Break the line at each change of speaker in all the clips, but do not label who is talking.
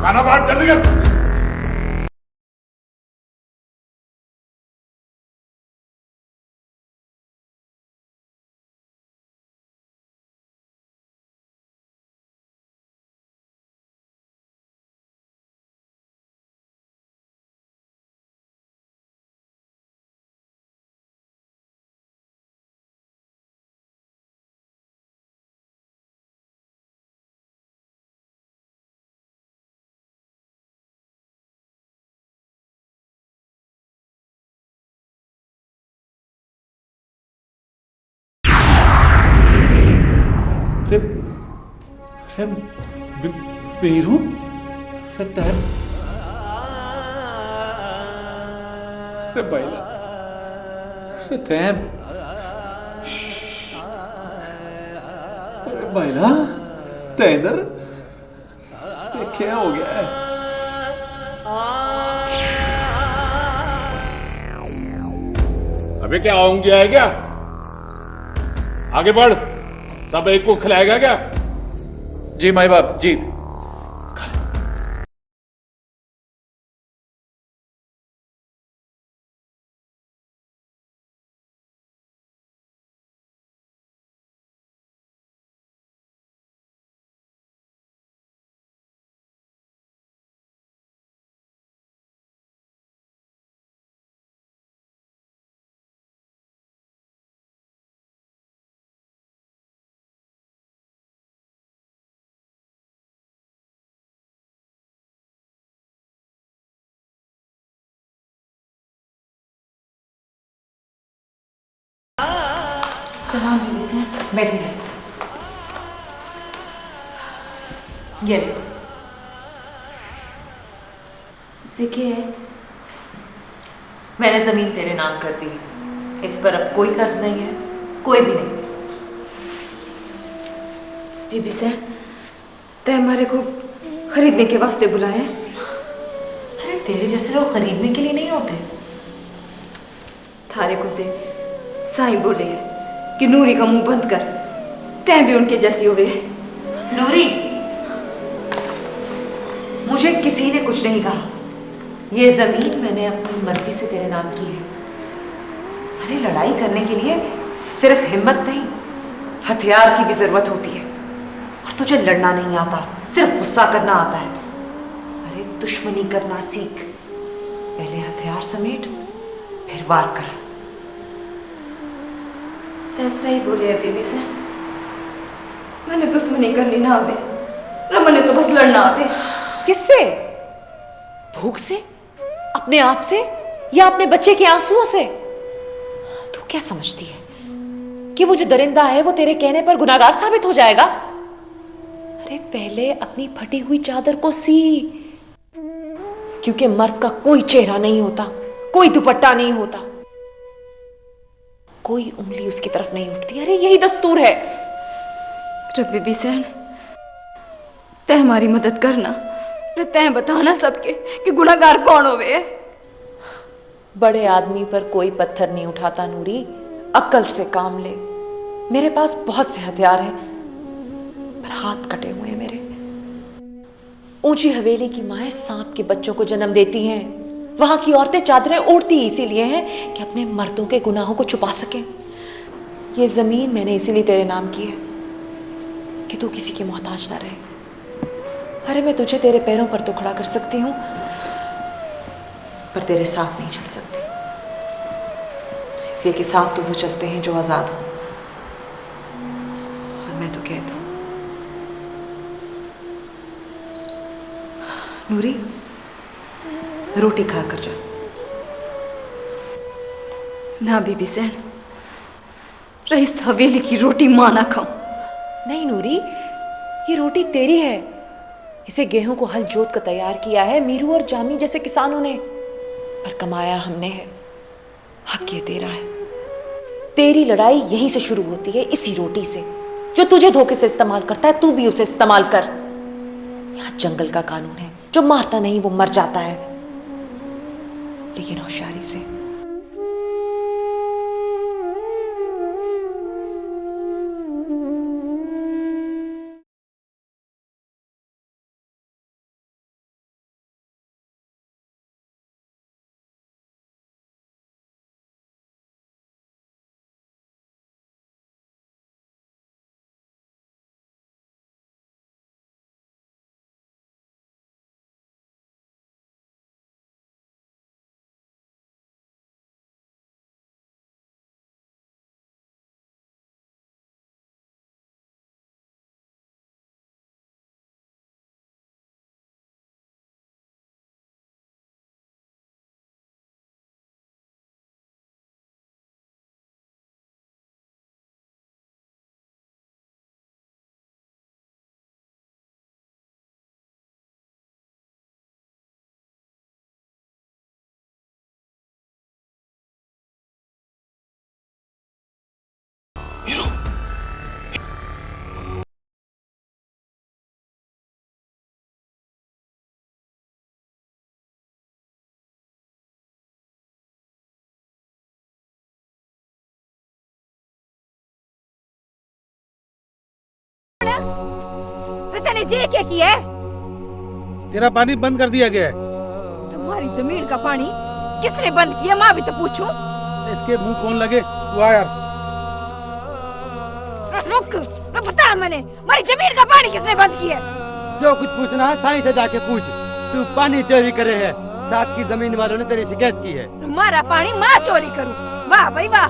खाना बांट जल्दी कर। वीरू बैला बैला इधर क्या हो गया है? अबे क्या आऊं गया है क्या? आगे बढ़। सब एक को खिलाएगा क्या?
जी माई बाप जी।
सलाम बीबी सर।
बैठिए। ये ले।
इसे क्या है?
मैंने जमीन तेरे नाम कर दी। इस पर अब कोई कर्ज नहीं है, कोई भी नहीं।
बीबी सर, तय हमारे को खरीदने के वास्ते बुलाया है।
अरे तेरे जैसे लोग खरीदने के लिए नहीं होते।
थारे को से साईं बोले है कि नूरी का मुंह बंद कर, तय भी उनके जैसी हुए।
नूरी, मुझे किसी ने कुछ नहीं कहा। ये जमीन मैंने अपनी मर्जी से तेरे नाम की है। अरे लड़ाई करने के लिए सिर्फ हिम्मत नहीं, हथियार की भी जरूरत होती है। और तुझे लड़ना नहीं आता, सिर्फ गुस्सा करना आता है। अरे दुश्मनी करना सीख। पहले हथियार समेट, फिर वार कर।
तय सही बोले है बीबी सर। मैंने दुश्मनी करनी ना आवे, रमने तो बस लड़ना आवे।
किससे? भूख से? अपने आप से? या अपने बच्चे के आंसुओं से? तू क्या समझती है कि वो जो दरिंदा है वो तेरे कहने पर गुनाहगार साबित हो जाएगा? अरे पहले अपनी फटी हुई चादर को सी, क्योंकि मर्द का कोई चेहरा नहीं होता, कोई दुपट्टा नहीं होता, कोई उंगली उसकी तरफ नहीं उठती। अरे यही दस्तूर है।
बीबी सर, तय हमारी मदद करना, तय बताना सबके कि गुनाहगार कौन होवे।
बड़े आदमी पर कोई पत्थर नहीं उठाता नूरी, अक्ल से काम ले। मेरे पास बहुत से हथियार हैं, पर हाथ कटे हुए हैं मेरे। ऊंची हवेली की माएं सांप के बच्चों को जन्म देती हैं। वहां की औरतें चादरें ओढ़ती इसीलिए हैं कि अपने मर्दों के गुनाहों को छुपा सकें। ये जमीन मैंने इसीलिए तेरे नाम की है कि तू किसी की मोहताज ना रहे। अरे मैं तुझे तेरे पैरों पर तो खड़ा कर सकती हूं, पर तेरे साथ नहीं चल सकती, इसलिए कि साथ तो वो चलते हैं जो आजाद हो। और मैं तो कह दूं, नूरी रोटी खा कर जा।
ना बीबी सर, रईस हवेली की रोटी मां ना खाऊं।
नहीं नूरी, ये रोटी तेरी है। इसे गेहूं को हल जोत कर तैयार किया है मीरू और जामी जैसे किसानों ने, पर कमाया हमने है। हक ये तेरा है। तेरी लड़ाई यहीं से शुरू होती है, इसी रोटी से। जो तुझे धोखे से इस्तेमाल करता है, तू भी उसे इस्तेमाल कर। यहाँ जंगल का कानून है, जो मारता नहीं वो मर जाता है, लेकिन होशियारी से।
तेने जे क्या किया है?
तेरा पानी बंद कर दिया गया है।
तुम्हारी जमीन का पानी किसने बंद किया? माँ भी तो पूछूं।
इसके मुंह कौन लगे? तू आ यार।
रुक, बता मैंने हमारी जमीन का पानी किसने बंद किया?
जो कुछ पूछना है साईं से जाके पूछ। तू पानी चोरी करे है, साथ की जमीन वालों ने तेरी शिकायत की है।
हमारा पानी माँ चोरी करूं? वाह भाई वाह,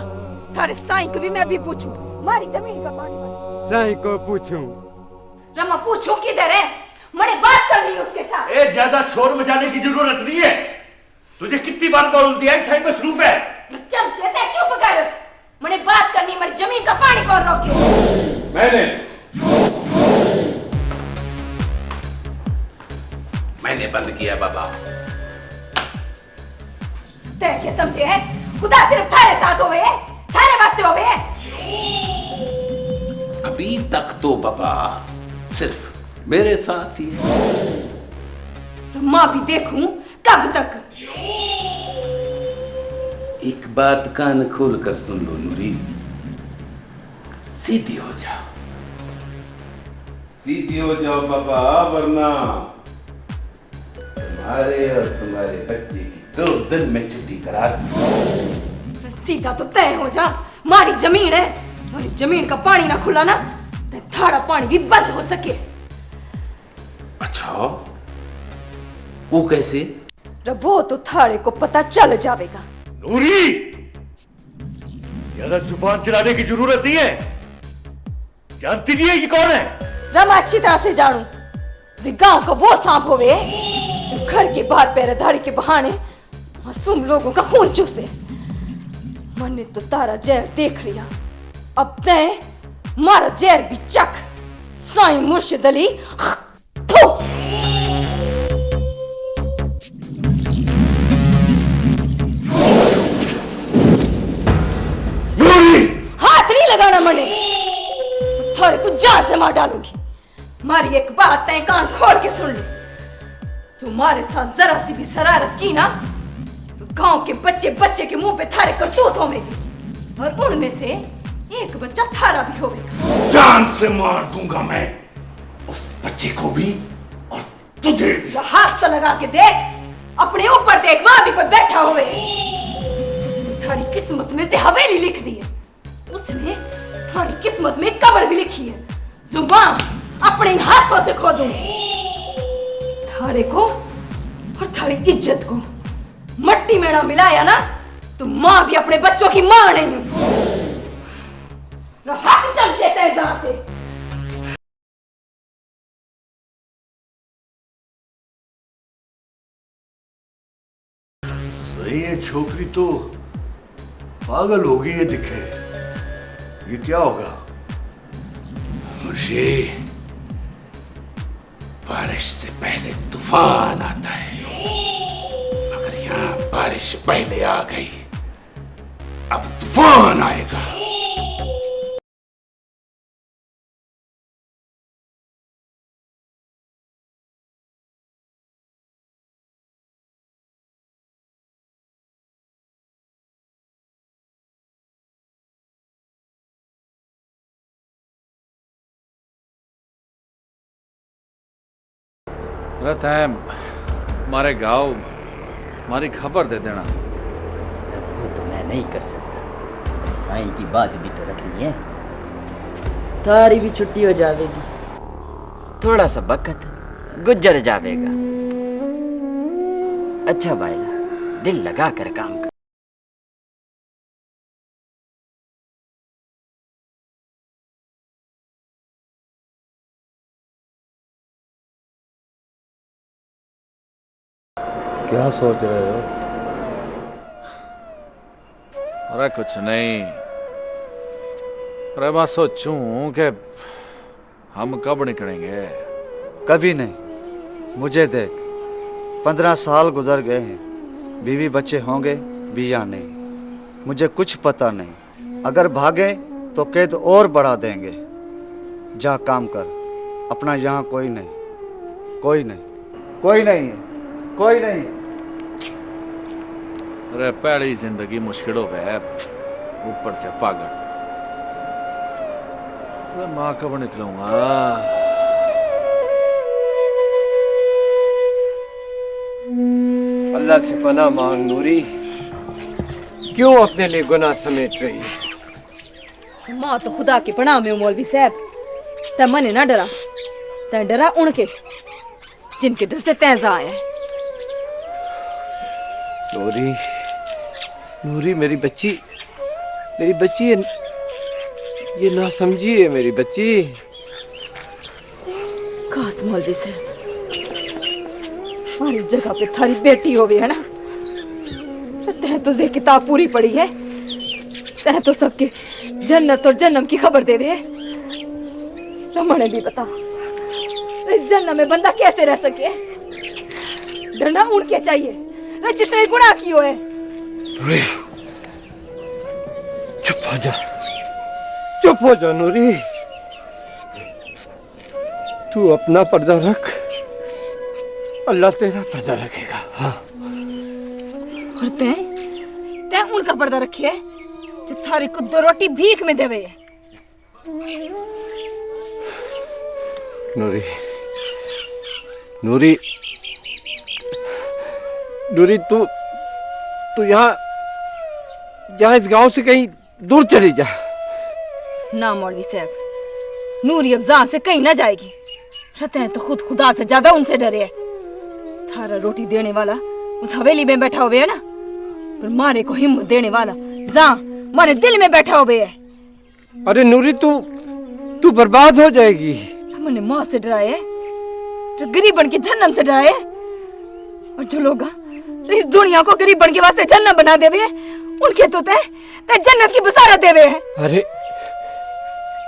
थारे साईं को भी मैं भी पूछूं हमारी जमीन का पानी बंद।
साईं को पूछूं?
रमा पूछूं किधर है? मैंने बात करनी है उसके साथ।
ए, ज्यादा शोर मचाने की जरूरत नहीं है। तुझे कितनी बार बोल दिया है साईं मसरूफ है।
चमचे ते चुप कर, मैंने बात करनी है। हमारी जमीन का पानी कौन रोके?
मैंने बंद किया बाबा।
ते क्या समझे है? खुदा सिर्फ थारे साथ होवे है, थारे वास्ते होवे है।
अभी तक तो बाबा सिर्फ मेरे साथ ही है।
माँ भी देखूं कब तक?
एक बात कान खोल कर सुन लो नूरी, सीधी हो जाओ, सीधी हो जाओ बाबा, वरना तुम्हारे और तुम्हारे बच्चे की 2 दिन में छुट्टी करा दूं।
सीधा तो तय हो जा, हमारी जमीन है, हमारी जमीन का पानी ना खुला ना तो थारा पानी भी बंद हो सके।
अच्छा, वो कैसे?
वो तो थारे को पता चल जाएगा।
नूरी, ज्यादा जुबान चलाने की जरूरत नहीं है। जानती नहीं है ये कौन है?
रमा अच्छी तरह से जानू, जी गांव का वो सांप होवे जो घर के बाहर पहरेदारी के बहाने मासूम लोगों का खून चूसे। मैंने तो तारा जहर देख लिया, अब तय मारा जहर भी चख। साईं मुर्शिद अली थू। हाथ नहीं लगाना मैंने, थारे को जान से मार डालूंगी। मारी एक बात तय कान खोल के सुन ले, तुम्हारे साथ जरा सी भी शरारत की ना तो गांव के बच्चे बच्चे के मुंह पे थारे करतूत होंगे और उनमें से एक बच्चा थारा भी होगा।
जान से मार दूंगा मैं उस बच्चे को भी और तुझे भी।
हाथ तो लगा के देख, अपने ऊपर देख, वहां भी कोई बैठा हुए जिसने थारी किस्मत में से हवेली लिख दी है। उसने थारी किस्मत में कब्र भी लिखी है जो मां अपने हाथों से खोदूंगी। थारे को और थारी इज्जत को मट्टी में ना मिलाया ना तो मां भी अपने बच्चों की मां नहीं हूं। हाथ चमचे तेजा से।
सही है, छोकरी तो पागल होगी ये दिखे। ये क्या होगा?
मुझे बारिश से पहले तूफान आता है, अगर यहाँ बारिश पहले आ गई अब तूफान आएगा।
रथ है हमारे गाँव, हमारी खबर दे देना।
वो तो मैं नहीं कर सकता, साईं की बात भी तो रखनी है। तारी भी छुट्टी हो जाएगी, थोड़ा सा वक्त गुजर जाएगा। अच्छा भाईला, दिल लगा कर काम कर।
क्या सोच रहे हो?
अरे कुछ नहीं, अरे मैं सोचूं कि हम कब निकलेंगे।
कभी नहीं। मुझे देख, 15 साल गुजर गए हैं, बीवी बच्चे होंगे भी या नहीं, मुझे कुछ पता नहीं। अगर भागे तो कैद और बढ़ा देंगे। जा काम कर अपना, यहाँ कोई नहीं, कोई नहीं, कोई नहीं है, कोई नहीं।
अरे पहली जिंदगी मुश्किल हो गया, ऊपर से पागल। अरे माँ कब निकलूंगा?
अल्लाह से पनाह मांग नूरी, क्यों अपने लिए गुनाह समेट रही है?
माँ तो खुदा की पनाह में हूँ मौलवी साहब। तै मने ना डरा, तै डरा उनके जिनके डर से तैजा आया है।
नूरी, नूरी मेरी बच्ची ये ना समझी है मेरी बच्ची।
काश मौलवी साहब हमारी जगह पे थारी बेटी हो है ना, तह तो ये किताब पूरी पढ़ी है, तह तो सबके जन्नत और जन्नम की खबर देवे है। रमने भी बता इस जन्नम में बंदा कैसे रह सके? डरना उनके चाहिए जिसने गुनाह कियो है।
चुप हो जा, चुप हो जा नूरी। तू अपना पर्दा रख, अल्लाह तेरा पर्दा रखेगा। हाँ।
और तै उनका पर्दा रखे जो थारी को 2 रोटी भीख में देवे है।
नूरी, नूरी, नूरी, तू यहाँ इस गांव से कहीं दूर चली जा।
ना मौलवी साहब, नूरी अब जान से कहीं ना जाएगी। रहते हैं तो खुद खुदा से ज्यादा उनसे डरे है। थारा रोटी देने वाला उस हवेली में बैठा हुए है ना, पर मारे को हिम्मत देने वाला जा मारे दिल में बैठा हुए है।
अरे नूरी, तू बर्बाद हो जाएगी।
हमने मौत से डराए है, जो गरीब बन के जन्नम से डराए है। और जो लोग इस दुनिया को गरीब बन के वास्ते जन्नत बना देवे है, उनके तो तय जन्नत की बसारत देवे है।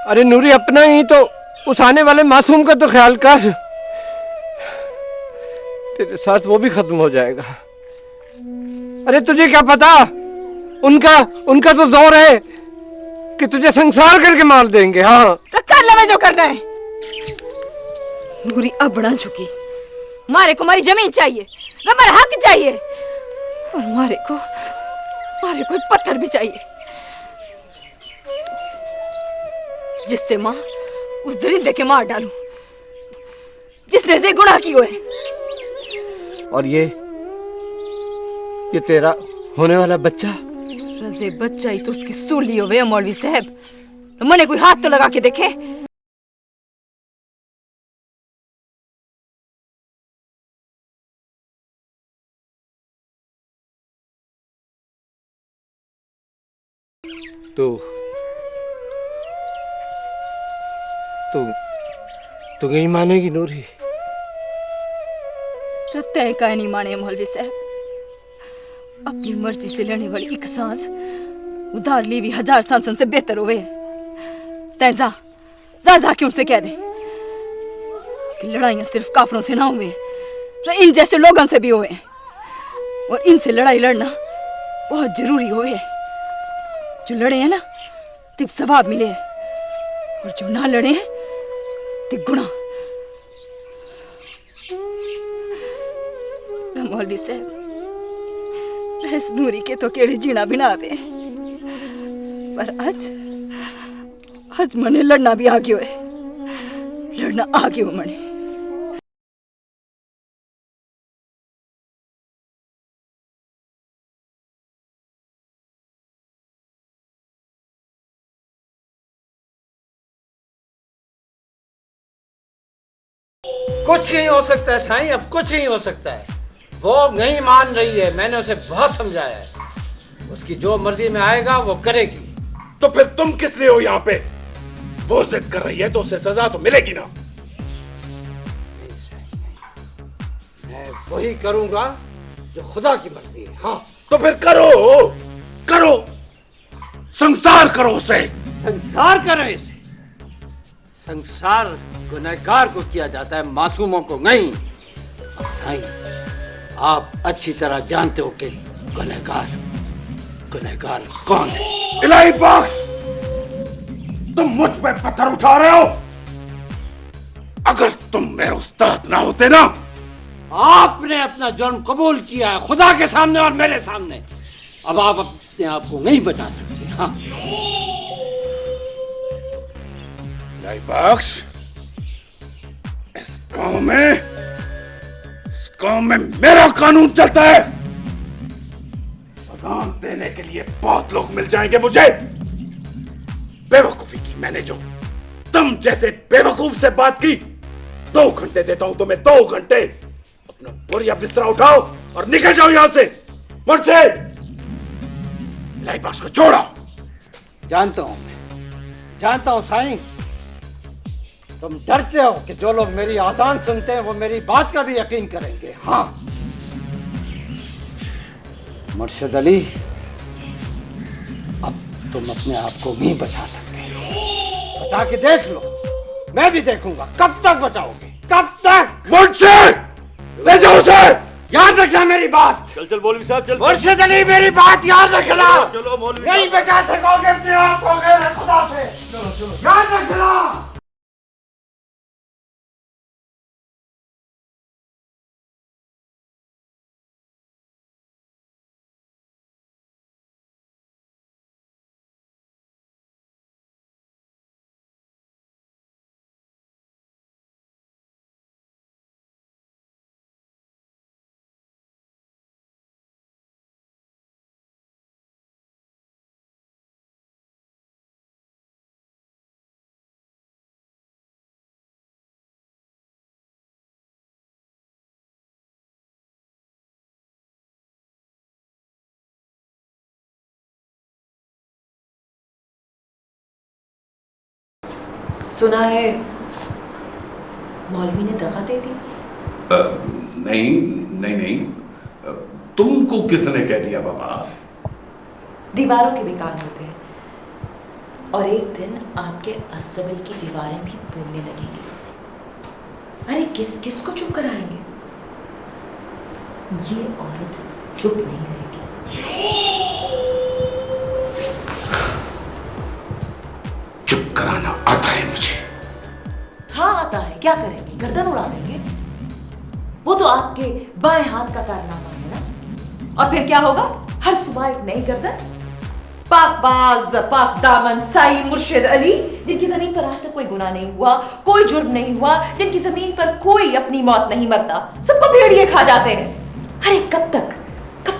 अरे नूरी, अपना ही तो उस आने वाले मासूम का तो ख्याल कर। तेरे साथ वो भी खत्म हो जाएगा। अरे तुझे क्या पता, उनका तो जोर है कि तुझे संसार करके मार देंगे। हाँ,
कर ले जो करना है। नूरी अब ना झुकी, मारे को हमारी जमीन चाहिए, हमारा हक चाहिए, और मारे को एक पत्थर भी चाहिए, जिससे माँ उस दरिंदे के मार डालूं जिसने से गुनाह की हुए।
और ये तेरा होने वाला बच्चा,
रज़े बच्चा ही तो उसकी सूली हुए मौलवी साहब। मैंने कोई हाथ तो लगा के देखे।
तू नहीं मानेगी नूरी?
तय का नहीं माने मौलवी साहब। अपनी मर्जी से लेने वाली एक सांस उधार ली हुई 1000 सांसों से बेहतर हुए। तय जा के उनसे कह दे कि लड़ाइयां सिर्फ काफरों से ना हुए, इन जैसे लोगों से भी हुए, और इनसे लड़ाई लड़ना बहुत जरूरी हुए। जो लड़े हैं ना तिब सवाब मिले, और जो ना लड़े हैं तिब गुनाह। मौलवी साहब, इस नूरी के तो केड़े जीना भी ना आवे, पर आज मने लड़ना भी आ गयो है, लड़ना आ गयो मने।
कुछ नहीं हो सकता है साईं, अब कुछ नहीं हो सकता है। वो नहीं मान रही है, मैंने उसे बहुत समझाया है। उसकी जो मर्जी में आएगा वो करेगी।
तो फिर तुम किस लिए हो यहाँ पे? वो जिद कर रही है तो उसे सजा तो मिलेगी ना।
मैं वही करूंगा जो खुदा की मर्जी है। हाँ,
तो फिर करो, संसार करो उसे।
संसार करो इसे। संसार गुनहगार को किया जाता है, मासूमों को नहीं। और साईं, आप अच्छी तरह जानते हो कि गुनहगार कौन है।
इलाही बख्श, तुम मुझ पे पत्थर उठा रहे हो। अगर तुम मेरे उस्ताद ना होते ना।
आपने अपना जुर्म कबूल किया है खुदा के सामने और मेरे सामने। अब आप अपने आप को नहीं बचा सकते। हाँ,
इलाही बख्श, इस गांव में मेरा कानून चलता है। निजाम देने के लिए बहुत लोग मिल जाएंगे मुझे। बेवकूफी की मैंने जो तुम जैसे बेवकूफ से बात की। 2 घंटे देता हूं तुम्हें, 2 घंटे। अपना बोरिया बिस्तरा उठाओ और निकल जाओ यहां से। मुझसे लाइबास को छोड़ो।
जानता हूं साईं, तुम डरते हो कि जो लोग मेरी आदान सुनते हैं वो मेरी बात का भी यकीन करेंगे। हाँ मुर्शिद अली, अब तुम अपने आप को नहीं बचा सकते। बचा के देख लो, मैं भी देखूंगा कब तक बचाओगे, कब तक।
मुर्शिद ले जाओ उसे।
याद रखना मेरी बात।
चल मौलवी साहब चल।
मुर्शिद अली मेरी बात याद रखना।
चलो मौलवी
नहीं बचा सकोगे अपने आप को गैर खुदा से। याद रखना।
सुना है मौलवी ने दगा दे दी।
नहीं नहीं नहीं, तुमको किसने कह दिया बाबा?
दीवारों के भी कान होते हैं और एक दिन आपके अस्तबल की दीवारें भी बोलने लगेंगी। अरे किस किस को चुप कराएंगे? ये औरत चुप नहीं रहेगी।
चुप कराना आता है मुझे।
हाँ आता है, क्या करेंगे? गर्दन उड़ा देंगे। वो तो आपके बाएं हाथ का कारनामा है ना। और फिर क्या होगा? हर सुबह एक नई गर्दन। पाकबाज, पाक दामन साईं मुर्शिद अली, जिनकी जमीन पर आज तक कोई गुनाह नहीं हुआ, कोई जुर्म नहीं हुआ, जिनकी जमीन पर कोई अपनी मौत नहीं मरता, सबको भेड़िए खा जाते हैं। अरे कब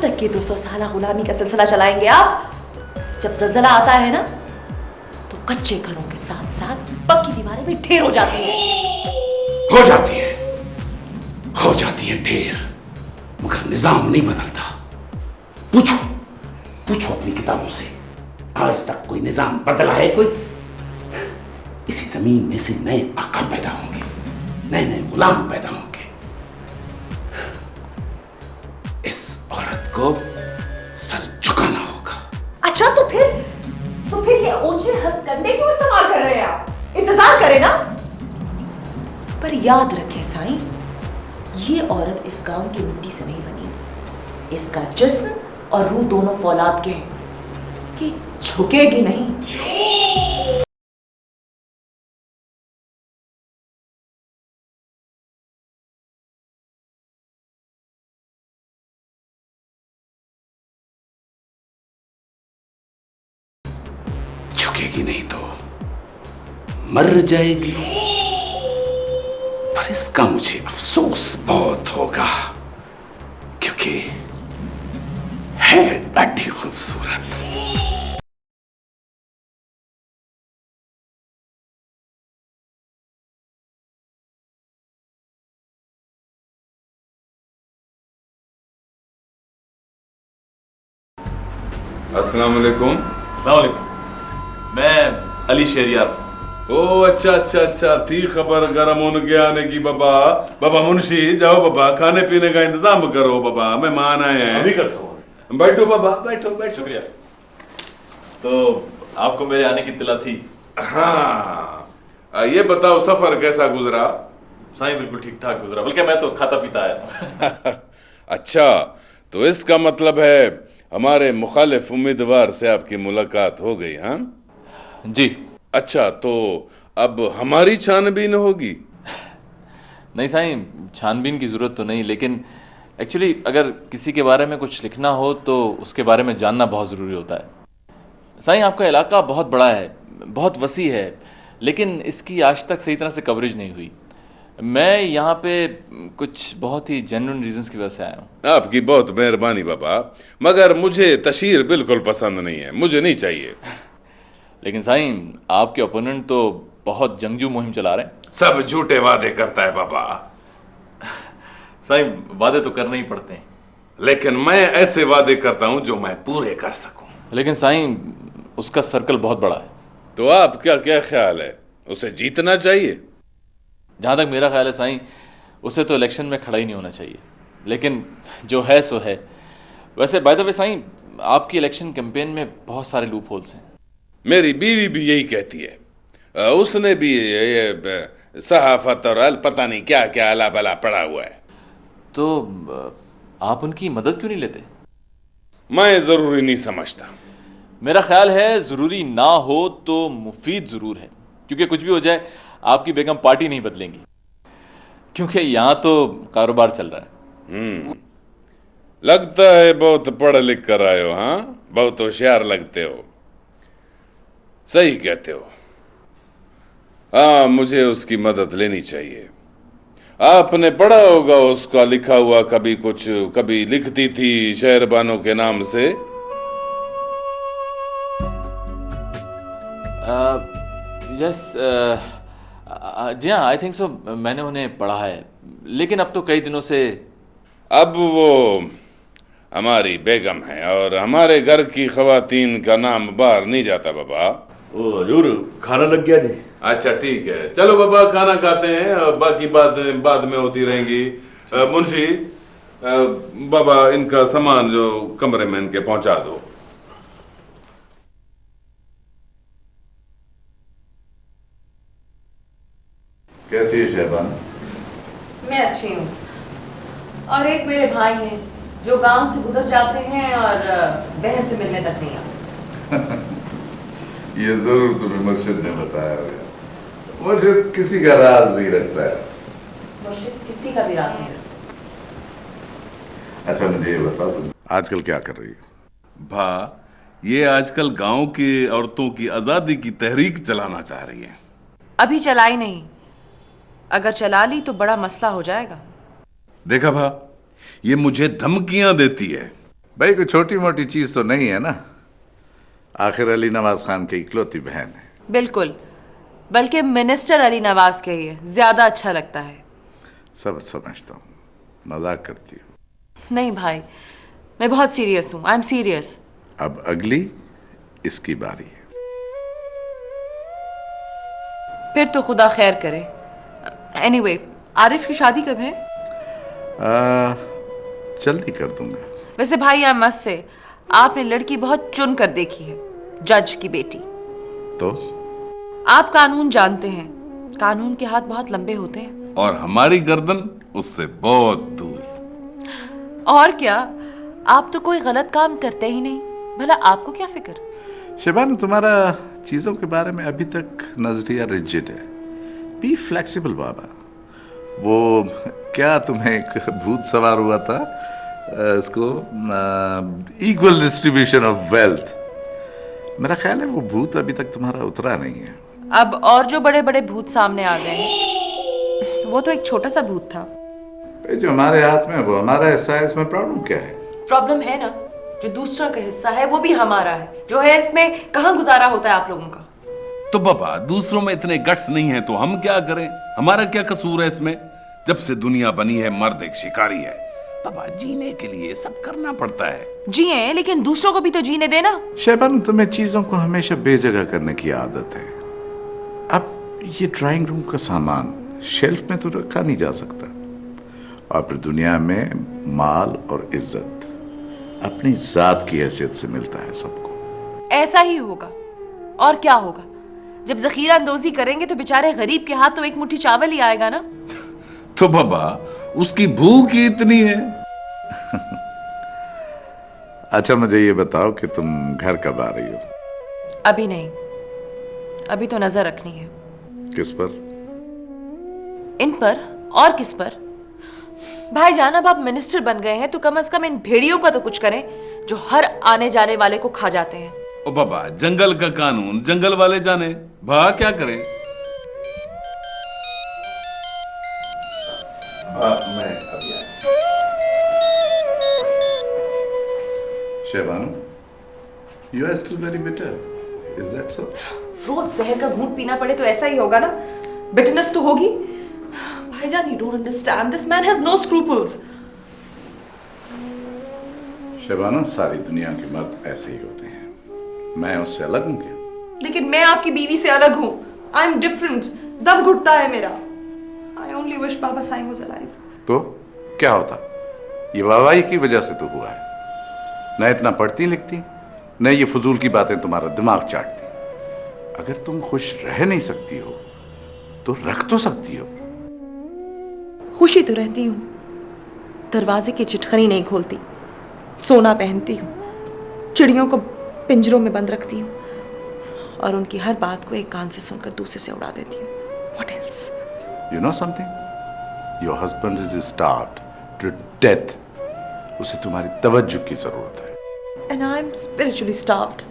तक ये 200 साल गुलामी का सिलसिला चलाएंगे आप? जब जलजला आता है ना तो कच्चे घरों के साथ साथ पक्की दीवारें भी ढेर हो जाती हैं।
हो जाती है ढेर, मगर निजाम नहीं बदलता। पूछो अपनी किताबों से, आज तक कोई निजाम बदला है? कोई? इसी जमीन में से नए आका पैदा होंगे, नए नए गुलाम पैदा होंगे। इस औरत को सर झुकाना होगा।
अच्छा तो फिर ये ऊंचे हथकंडे क्यों इस्तेमाल कर रहे हैं आप? इंतजार करें ना। पर याद रखें साईं, ये औरत इस गांव की मिट्टी से नहीं बनी। इसका जिस्म और रूह दोनों फौलाद के हैं कि झुकेगी नहीं।
झुकेगी नहीं तो मर जाएगी। पर इसका मुझे अफसोस बहुत होगा, क्योंकि है बड़ी खूबसूरत।
अस्सलाम वालेकुम।
अस्सलाम वालेकुम। मैं अली शहरियार।
ओ अच्छा, थी खबर गरम होने के आने की। बाबा मुंशी, जाओ बाबा, खाने पीने का इंतजाम करो बाबा, मेहमान आए हैं।
अभी करता हूँ।
बैठो बाबा, बैठो।
शुक्रिया। तो आपको मेरे आने की इत्तला थी?
हाँ, ये बताओ सफर कैसा गुजरा?
साईं बिल्कुल ठीक ठाक गुजरा, बल्कि मैं तो खाता पीता आया।
अच्छा, तो इसका मतलब है हमारे मुखालिफ उम्मीदवार से आपकी मुलाकात हो गई? हाँ
जी।
अच्छा, तो अब हमारी छानबीन होगी?
नहीं साईं, छानबीन की जरूरत तो नहीं, लेकिन एक्चुअली अगर किसी के बारे में कुछ लिखना हो तो उसके बारे में जानना बहुत ज़रूरी होता है। साईं, आपका इलाका बहुत बड़ा है, बहुत वसी है, लेकिन इसकी आज तक सही तरह से कवरेज नहीं हुई। मैं यहाँ पे कुछ बहुत ही जेन्युइन रीजंस की वजह से आया हूँ।
आपकी बहुत मेहरबानी बाबा, मगर मुझे तशहीर बिल्कुल पसंद नहीं है, मुझे नहीं चाहिए।
लेकिन साईं, आपके ओपोनेंट तो बहुत जंगजू मुहिम चला रहे हैं।
सब झूठे वादे करता है बाबा।
साईं, वादे तो करने ही पड़ते हैं,
लेकिन मैं ऐसे वादे करता हूं जो मैं पूरे कर सकूं।
लेकिन साईं, उसका सर्कल बहुत बड़ा है।
तो आपका क्या ख्याल है, उसे जीतना चाहिए?
जहां तक मेरा ख्याल है साईं, उसे तो इलेक्शन में खड़ा ही नहीं होना चाहिए, लेकिन जो है सो है। वैसे बाय द वे साईं, आपकी इलेक्शन कैंपेन में बहुत सारे लूप होल्स हैं।
मेरी बीवी भी यही कहती है, उसने भी ये सहाफत और पता नहीं क्या क्या अला बला पड़ा हुआ है।
तो आप उनकी मदद क्यों नहीं लेते?
मैं जरूरी नहीं समझता।
मेरा ख्याल है जरूरी ना हो तो मुफीद जरूर है, क्योंकि कुछ भी हो जाए आपकी बेगम पार्टी नहीं बदलेंगी, क्योंकि यहां तो कारोबार चल रहा है।
लगता है बहुत पढ़ लिख कर आए हो। हाँ, बहुत होशियार लगते हो। सही कहते हो। हाँ, मुझे उसकी मदद लेनी चाहिए। आपने पढ़ा होगा उसका लिखा हुआ, कभी कुछ, कभी लिखती थी शहरबानों के नाम से।
यस, जी हाँ, आई थिंक सो, मैंने उन्हें पढ़ा है, लेकिन अब तो कई दिनों से।
अब वो हमारी बेगम है और हमारे घर की खवातीन का नाम बाहर नहीं जाता बाबा।
ओ हजूर, खाना लग गया जी।
अच्छा ठीक है, चलो बाबा खाना खाते हैं, बाकी बात बाद में होती रहेंगी। मुंशी, बाबा इनका सामान जो कमरे में इनके पहुंचा दो।
कैसी है शहबान?
मैं अच्छी हूँ। और एक मेरे भाई हैं जो गांव से गुजर जाते हैं और बहन से मिलने तक नहीं आते।
ये जरूर तुम्हें मुर्शिद ने बताया होगा। मुर्शिद किसी का राज नहीं रखता है।
मुर्शिद किसी का भी राज नहीं रखता।
अच्छा मुझे ये बताओ, तुम
आजकल क्या कर रही हो? भा, ये आजकल गांव की औरतों की आजादी की तहरीक चलाना चाह रही है।
अभी चलाई नहीं, अगर चला ली तो बड़ा मसला हो जाएगा।
देखा भा, ये मुझे धमकियां देती है।
भाई कोई छोटी मोटी चीज तो नहीं है ना। आखिर अली नवाज खान की इकलौती बहन है।
बिल्कुल, बल्कि मिनिस्टर अली नवाज के ही ज्यादा अच्छा लगता है।
सब समझता हूँ, मजाक करती हूँ।
नहीं भाई, मैं बहुत सीरियस हूँ। I am serious.
अब अगली इसकी बारी है।
फिर तो खुदा खैर करे। एनीवे, आरिफ की शादी कब है?
जल्दी कर दूंगा।
वैसे भाई आई मस्ट से, आपने लड़की बहुत चुन कर देखी है, जज की बेटी।
तो
आप कानून जानते हैं, कानून के हाथ बहुत लंबे होते हैं।
और हमारी गर्दन उससे बहुत दूर।
और क्या, आप तो कोई गलत काम करते ही नहीं, भला आपको क्या फिक्र?
शिबान, तुम्हारा चीजों के बारे में अभी तक नजरिया रिजिड है। बी फ्लेक्सिबल बाबा। वो क्या तुम्हें एक भूत सवार हुआ था, इसको इक्वल डिस्ट्रीब्यूशन ऑफ वेल्थ। मेरा ख्याल है वो भूत अभी तक तुम्हारा उतरा नहीं है।
अब और जो बड़े बड़े भूत सामने आ गए हैं, वो तो एक छोटा सा भूत था।
जो हमारे हाथ में वो हमारा हिस्सा है, इसमें प्रॉब्लम क्या है?
प्रॉब्लम है ना, जो दूसरा का हिस्सा है वो भी हमारा है। जो है इसमें कहाँ गुजारा होता है आप लोगों का?
तो बाबा, दूसरों में इतने गट्स नहीं है तो हम क्या करें? हमारा क्या कसूर है इसमें? जब से दुनिया बनी है, मर्द एक शिकारी है। बाबा, जीने के लिए सब करना पड़ता है।
जिए, लेकिन दूसरों को भी तो जीने देना।
शहबान, तुम्हें चीजों को हमेशा बेजगह करने की आदत है। अब ये ड्राइंग रूम का सामान शेल्फ में तो रखा नहीं जा सकता। और फिर दुनिया में माल और इज्जत अपनी जात की हैसियत से मिलता है सबको।
ऐसा ही होगा, और क्या होगा? जब जखीरा अंदोजी करेंगे तो बेचारे गरीब के हाथ तो एक मुट्ठी चावल ही आएगा ना।
तो बाबा, उसकी भूख ही इतनी है।
अच्छा मुझे ये बताओ कि तुम घर कब आ रही हो?
अभी नहीं, अभी तो नजर रखनी है।
किस पर?
इन पर और किस पर? भाईजान, अब आप मिनिस्टर बन गए हैं तो कम से कम इन भेड़ियों का तो कुछ करें जो हर आने जाने वाले को खा जाते हैं।
ओ बाबा, जंगल का कानून जंगल वाले जाने, भा क्या करें?
मैं अभी आया। शहबानो, you are still very bitter. Is that so?
रोज जहर का घूंट पीना पड़े तो ऐसा ही होगा ना, बिटरनेस तो होगी। भाईजान, you don't understand. This man has no scruples.
शहबानो, सारी दुनिया के मर्द ऐसे ही होते हैं। मैं उससे अलग हूँ क्या?
लेकिन मैं आपकी बीवी से अलग हूँ। I'm different. दम घुटता है मेरा। I only wish Baba Sai was alive.
तो क्या होता? ये वाहवाही की वजह से तो हुआ है। न इतना पढ़ती लिखती, न ये फजूल की बातें तुम्हारा दिमाग चाटती। अगर तुम खुश रह नहीं सकती हो तो रख तो सकती हो।
खुशी तो रहती हूँ, दरवाजे की चिटखनी नहीं खोलती, सोना पहनती हूँ, चिड़ियों को पिंजरों में बंद रखती हूँ और उनकी हर बात को एक कान से सुनकर दूसरे से उड़ा देती हूँ। What else?
You know something? Your husband is starved to death. उसे तुम्हारी तवज्जो की जरूरत है।
And I'm spiritually starved.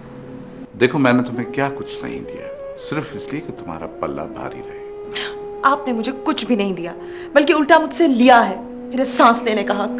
देखो, मैंने तुम्हें क्या कुछ नहीं दिया, सिर्फ इसलिए कि तुम्हारा पल्ला भारी रहे।
आपने मुझे कुछ भी नहीं दिया, बल्कि उल्टा मुझसे लिया है मेरे सांस लेने का हक।